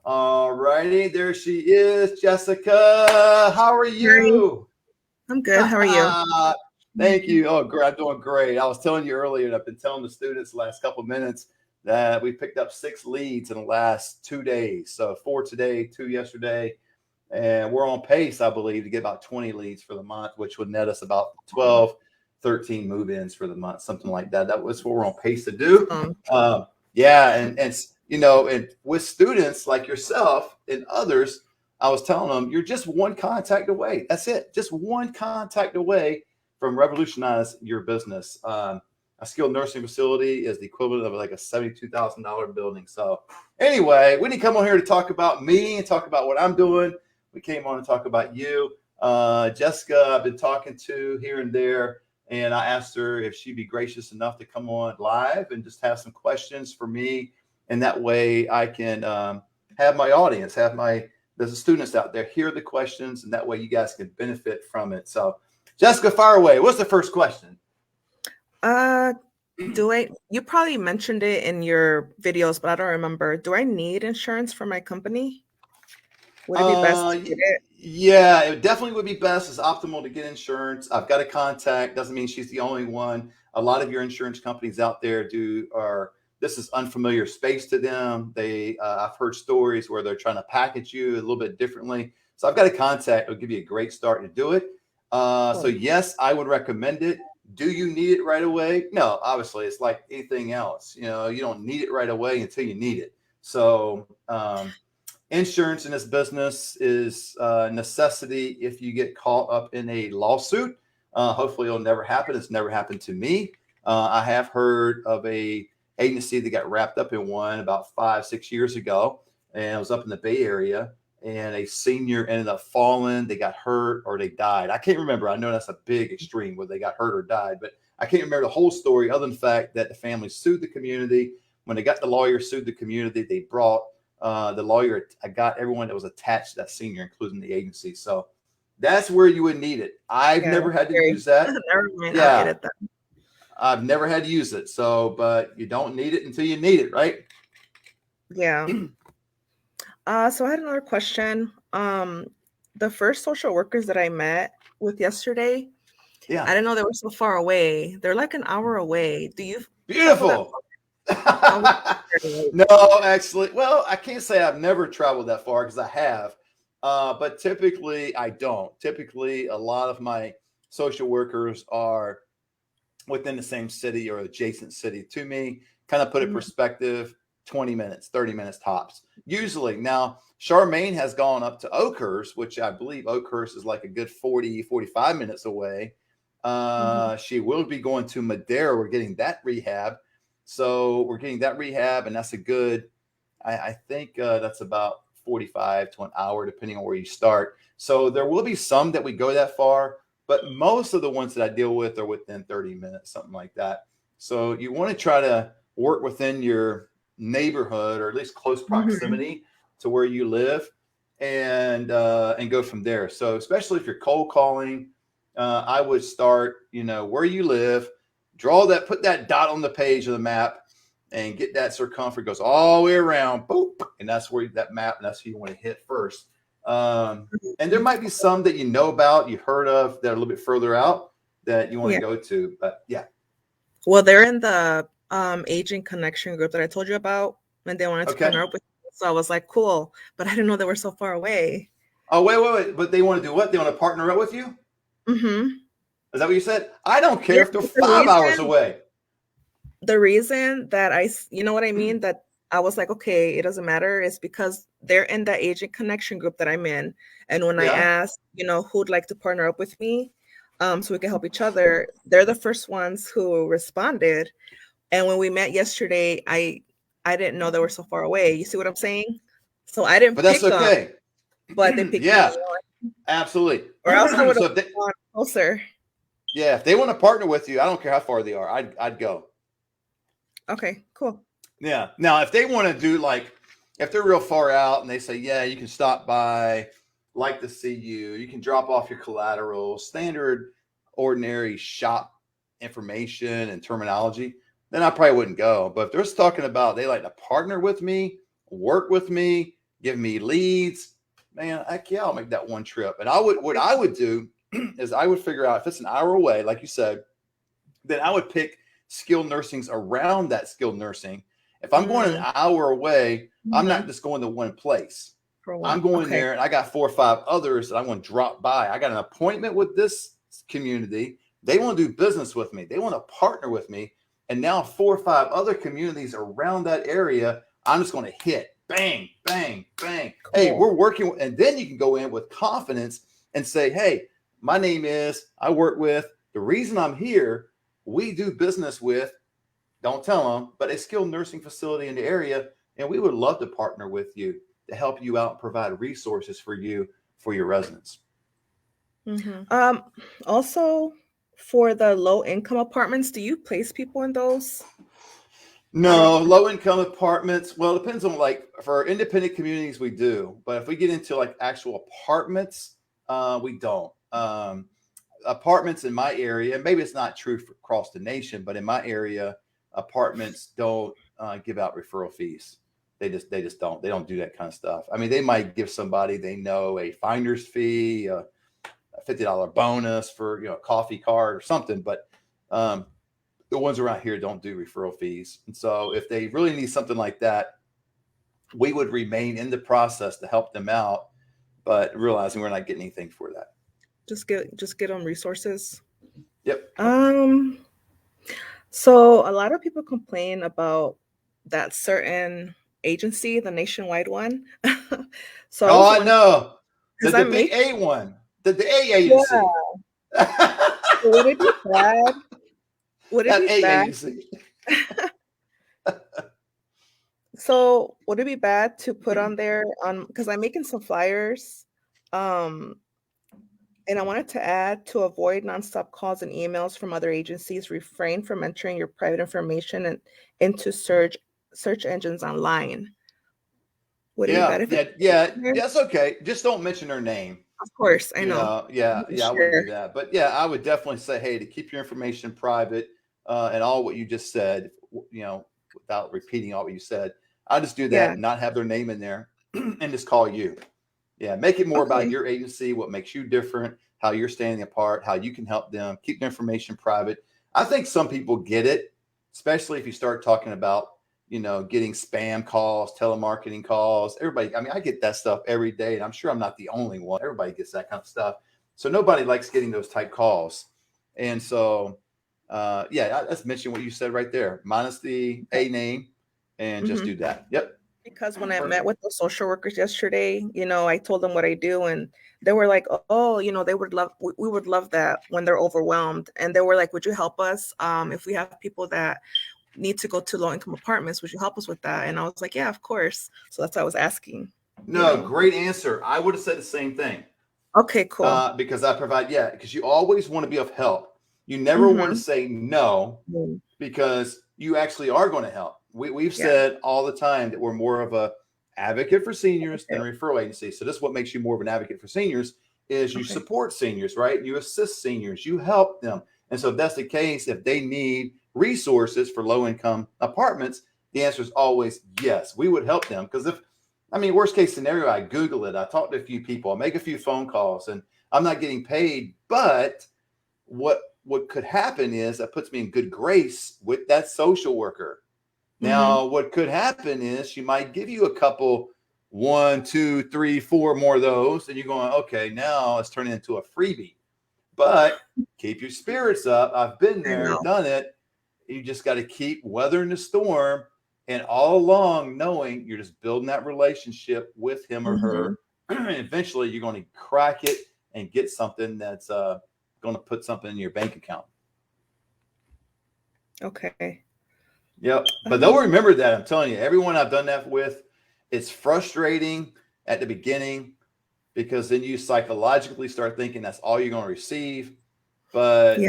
All righty, there she is, Jessica. How are you? I'm good. How are you? Thank you. Oh, great. I'm doing great. I was telling you earlier, and I've been telling the students the last couple of minutes that we picked up 6 leads in the last 2 days. So 4 today, 2 yesterday, and we're on pace, I believe, to get about 20 leads for the month, which would net us about 12, 13 move-ins for the month, something like that. That was what we're on pace to do. Yeah, and with students like yourself and others, I was telling them you're just one contact away. That's it, just one contact away from revolutionize your business. A skilled nursing facility is the equivalent of like a $72,000 building. So anyway, we didn't come on here to talk about me and talk about what I'm doing. We came on to talk about you. Jessica, I've been talking to here and there, and I asked her if she'd be gracious enough to come on live and just have some questions for me. And that way I can have my audience, there's the students out there hear the questions, and that way you guys can benefit from it. So Jessica, fire away. What's the first question? You probably mentioned it in your videos, but I don't remember. Do I need insurance for my company? Would it be best to get it? Yeah, it definitely would be best. It's optimal to get insurance. I've got a contact. Doesn't mean she's the only one. A lot of your insurance companies out there this is unfamiliar space to them. I've heard stories where they're trying to package you a little bit differently. So I've got a contact. It'll give you a great start to do it. So yes, I would recommend it. Do you need it right away? No, obviously it's like anything else. You don't need it right away until you need it. So insurance in this business is a necessity if you get caught up in a lawsuit. Hopefully it'll never happen. It's never happened to me. I have heard of a agency that got wrapped up in one about 5-6 years ago, and it was up in the Bay Area, and a senior ended up falling. They got hurt or they died. I can't remember. I know that's a big extreme where they got hurt or died, but I can't remember the whole story other than the fact that the family sued the community. When they got the lawyer sued the community, they brought the lawyer. I got everyone that was attached to that senior, including the agency. So that's where you would need it. I've never had to use that. Never mind. Yeah. I'll get it then. I've never had to use it. So, but you don't need it until you need it, right? Yeah. So I had another question. The first social workers that I met with yesterday, Yeah, I didn't know they were so far away. They're like an hour away. Do you? beautiful. No, actually, well, I can't say I've never traveled that far because I have, but typically I don't. Typically, a lot of my social workers are within the same city or adjacent city to me. Kind of put it in perspective, 20 minutes, 30 minutes tops. Usually. Now, Charmaine has gone up to Oakhurst, which I believe Oakhurst is like a good 40, 45 minutes away. She will be going to Madera. We're getting that rehab. So we're getting that rehab, and that's a good, I think that's about 45 to an hour, depending on where you start. So there will be some that we go that far, but most of the ones that I deal with are within 30 minutes, something like that. So you want to try to work within your neighborhood or at least close proximity to where you live, and go from there. So especially if you're cold calling, I would start, where you live, put that dot on the page of the map, and get that circumference, goes all the way around, boop, and that's where that map, and that's who you want to hit first. And there might be some that you know about, you've heard of, that are a little bit further out that you want to go to, but yeah. Well, they're in the aging connection group that I told you about, and they wanted to partner up with me. So I was like, cool, but I didn't know they were so far away. Oh, wait. But they want to do what? They want to partner up with you? Mm-hmm. Is that what you said? I don't care if they're 5 hours away. The reason that you know what I mean? That I was like, okay, it doesn't matter. It's because they're in that agent connection group that I'm in. And when I asked, who'd like to partner up with me, so we can help each other, they're the first ones who responded. And when we met yesterday, I didn't know they were so far away. You see what I'm saying? So I didn't pick them. But that's okay. But they picked me. Yeah, absolutely. Or else I would have gone closer. Yeah, if they want to partner with you, I don't care how far they are. I'd go. Okay, cool. Yeah. Now, if they want to do if they're real far out and they say, yeah, you can stop by, like to see you, you can drop off your collateral, standard, ordinary shop information and terminology, then I probably wouldn't go. But if they're talking about they like to partner with me, work with me, give me leads, man, I'll make that one trip. And what I would do is I would figure out if it's an hour away, like you said, then I would pick skilled nursings around that skilled nursing. If I'm going an hour away, I'm not just going to one place. I'm going there and I got 4 or 5 others that I'm going to drop by. I got an appointment with this community. They want to do business with me. They want to partner with me. And now 4 or 5 other communities around that area, I'm just going to hit bang, bang, bang. Cool. Hey, we're working. And then you can go in with confidence and say, hey, my name is, I work with, the reason I'm here, we do business with, don't tell them, but a skilled nursing facility in the area. And we would love to partner with you to help you out and provide resources for you, for your residents. Also, for the low income apartments, do you place people in those? No, low income apartments. Well, it depends on, like, for independent communities, we do. But if we get into like actual apartments, we don't. Apartments in my area, maybe it's not true for across the nation, but in my area, apartments don't give out referral fees. They just don't. They don't do that kind of stuff. I mean, they might give somebody they know a finder's fee, a $50 bonus for, a coffee card or something, but the ones around here don't do referral fees. And so if they really need something like that, we would remain in the process to help them out, but realizing we're not getting anything for that. Just get them resources. Yep. So a lot of people complain about that certain agency, the nationwide one. So I know. The big A one. The A agency. Yeah. Would it be bad? Would it be bad? So would it be bad to put on there because I'm making some flyers, and I wanted to add, to avoid nonstop calls and emails from other agencies, refrain from entering your private information into search engines online. Would it be bad if that's okay. Just don't mention their name. Of course, I know. I wouldn't do that. But yeah, I would definitely say, hey, to keep your information private and all what you just said, without repeating all what you said, I just do that and not have their name in there and just call you. Yeah, make it more about your agency, what makes you different, how you're standing apart, how you can help them, keep their information private. I think some people get it, especially if you start talking about, getting spam calls, telemarketing calls. Everybody, I mean, I get that stuff every day, and I'm sure I'm not the only one. Everybody gets that kind of stuff. So nobody likes getting those type calls. And so, let's mention what you said right there, minus the A name, and just do that. Yep. Because when I met with the social workers yesterday, I told them what I do, and they were like, oh, we would love that when they're overwhelmed. And they were like, would you help us? If we have people that need to go to low income apartments, would you help us with that? And I was like, yeah, of course. So that's what I was asking. No, great answer. I would have said the same thing. Okay, cool. Because I provide, because you always want to be of help. You never want to say no because you actually are going to help. We've said all the time that we're more of a advocate for seniors than a referral agency. So this is what makes you more of an advocate for seniors is you support seniors, right? You assist seniors, you help them. And so if that's the case, if they need resources for low income apartments, the answer is always yes, we would help them. Because worst case scenario, I Google it, I talk to a few people, I make a few phone calls, and I'm not getting paid. But what could happen is that puts me in good grace with that social worker. Now, what could happen is she might give you a couple, 1, 2, 3, 4 more of those, and you're going, okay, now it's turning into a freebie. But keep your spirits up. I've been there, done it. You just got to keep weathering the storm, and all along knowing you're just building that relationship with him or her. And eventually you're going to crack it and get something that's going to put something in your bank account. Okay. Yep. But they'll remember that. I'm telling you, everyone I've done that with, it's frustrating at the beginning because then you psychologically start thinking that's all you're going to receive. But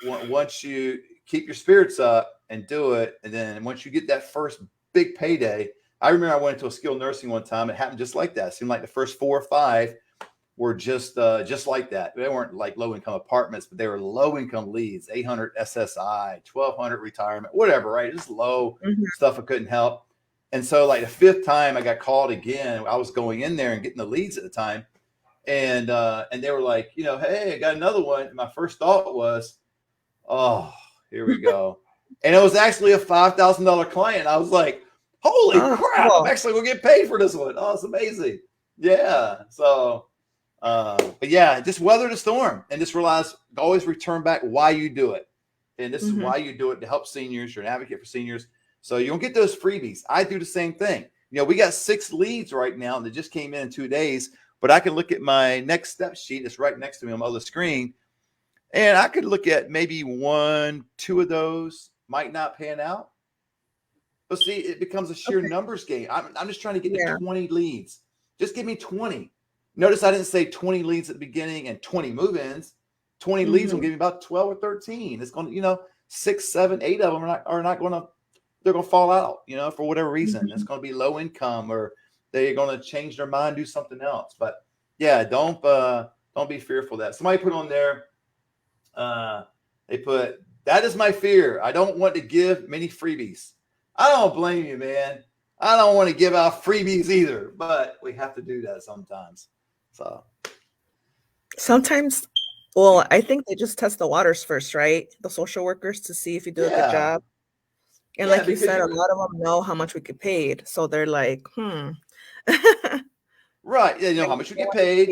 once you keep your spirits up and do it, and then once you get that first big payday, I remember I went into a skilled nursing one time. It happened just like that. It seemed like the first 4 or 5 were just like that. They weren't like low income apartments, but they were low income leads, 800 SSI, 1200 retirement, whatever, right? Just low stuff I couldn't help. And so like the fifth time I got called again, I was going in there and getting the leads at the time. And they were like, you know, hey, I got another one. And my first thought was, oh, here we go. And it was actually a $5,000 client. I was like, holy crap, I'm actually going to get paid for this one. Oh, it's amazing. Yeah. So, but yeah, just weather the storm and just realize, always return back why you do it. And this is why you do it, to help seniors. You're an advocate for seniors. So you don't get those freebies. I do the same thing. You know, we got 6 leads right now that just came in 2 days, but I can look at my next step sheet that's right next to me on the other screen. And I could look at maybe 1, 2 of those might not pan out. But see, it becomes a sheer numbers game. I'm just trying to get to 20 leads. Just give me 20. Notice I didn't say 20 leads at the beginning and 20 move-ins. 20 leads will give me about 12 or 13. It's going to, you know, 6, 7, 8 of them are not going to, they're going to fall out, you know, for whatever reason. It's going to be low income, or they're going to change their mind, do something else. But yeah, don't be fearful of that. Somebody put on there, they put, that is my fear. I don't want to give many freebies. I don't blame you, man. I don't want to give out freebies either, but we have to do that sometimes. So sometimes, well, I think they just test the waters first, right? The social workers, to see if you do a good job. And like you said, a lot of them know how much we get paid. So they're like, Right. Yeah, you know how much we get paid.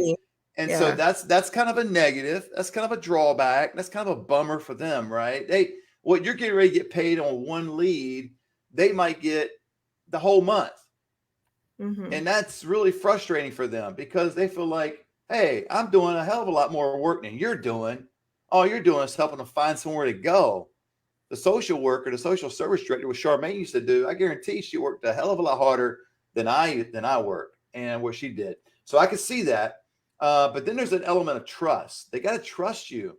And so that's kind of a negative. That's kind of a drawback. That's kind of a bummer for them, right? What you're getting ready to get paid on one lead, they might get the whole month. And that's really frustrating for them, because they feel like, hey, I'm doing a hell of a lot more work than you're doing. All you're doing is helping them find somewhere to go. The social worker, the social service director, what Charmaine used to do, I guarantee she worked a hell of a lot harder than I worked and what she did. So I could see that. But then there's an element of trust. They got to trust you.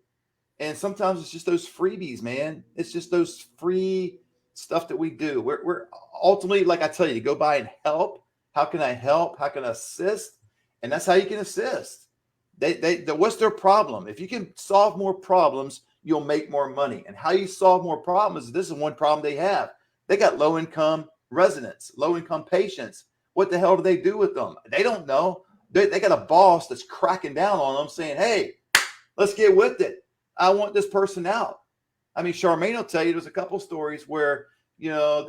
And sometimes it's just those freebies, man. It's just those free stuff that we do. We're ultimately, like I tell you, go by and help. How can I help? How can I assist? And that's how you can assist. What's their problem? If you can solve more problems, you'll make more money. And how you solve more problems, this is one problem they have. They got low-income residents, low-income patients. What the hell do they do with them? They don't know. They got a boss that's cracking down on them, saying, hey, let's get with it. I want this person out. I mean, Charmaine will tell you there's a couple stories where, you know,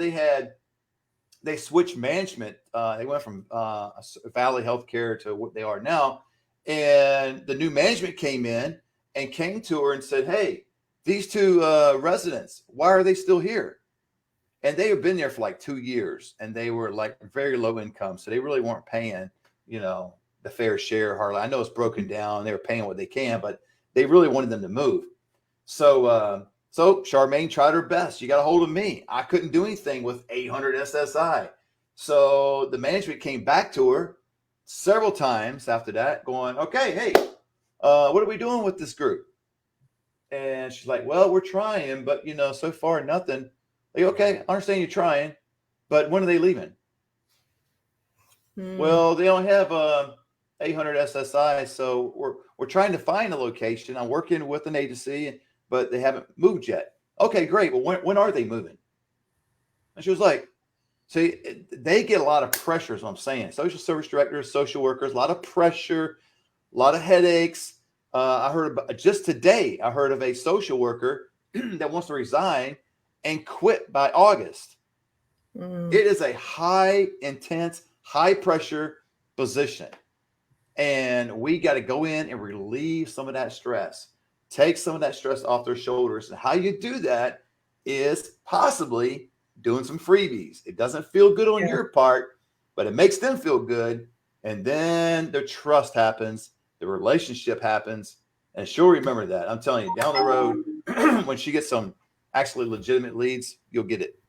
they switched management. They went from Valley Healthcare to what they are now. And the new management came in and came to her and said, hey, these 2 residents, why are they still here? And they have been there for like 2 years, and they were like very low income. So they really weren't paying, you know, the fair share hardly. I know it's broken down. They were paying what they can, but they really wanted them to move. So Charmaine tried her best. She got a hold of me. I couldn't do anything with 800 SSI. So the management came back to her several times after that going, okay, hey, what are we doing with this group? And she's like, well, we're trying, but, you know, so far nothing. Like, okay, I understand you're trying, but when are they leaving? Well, they only have 800 SSI, so we're trying to find a location. I'm working with an agency, but they haven't moved yet. Okay, great. Well, when are they moving? And she was like, see, they get a lot of pressure, is what I'm saying. Social service directors, social workers, a lot of pressure, a lot of headaches. I heard about, just today, I heard of a social worker that wants to resign and quit by August. It is a high intense, high pressure position. And we got to go in and relieve some of that stress, take some of that stress off their shoulders. And how you do that is possibly doing some freebies. It doesn't feel good on your part, but it makes them feel good. And then the trust happens, the relationship happens, and she'll remember that. I'm telling you, down the road, when she gets some actually legitimate leads, you'll get it.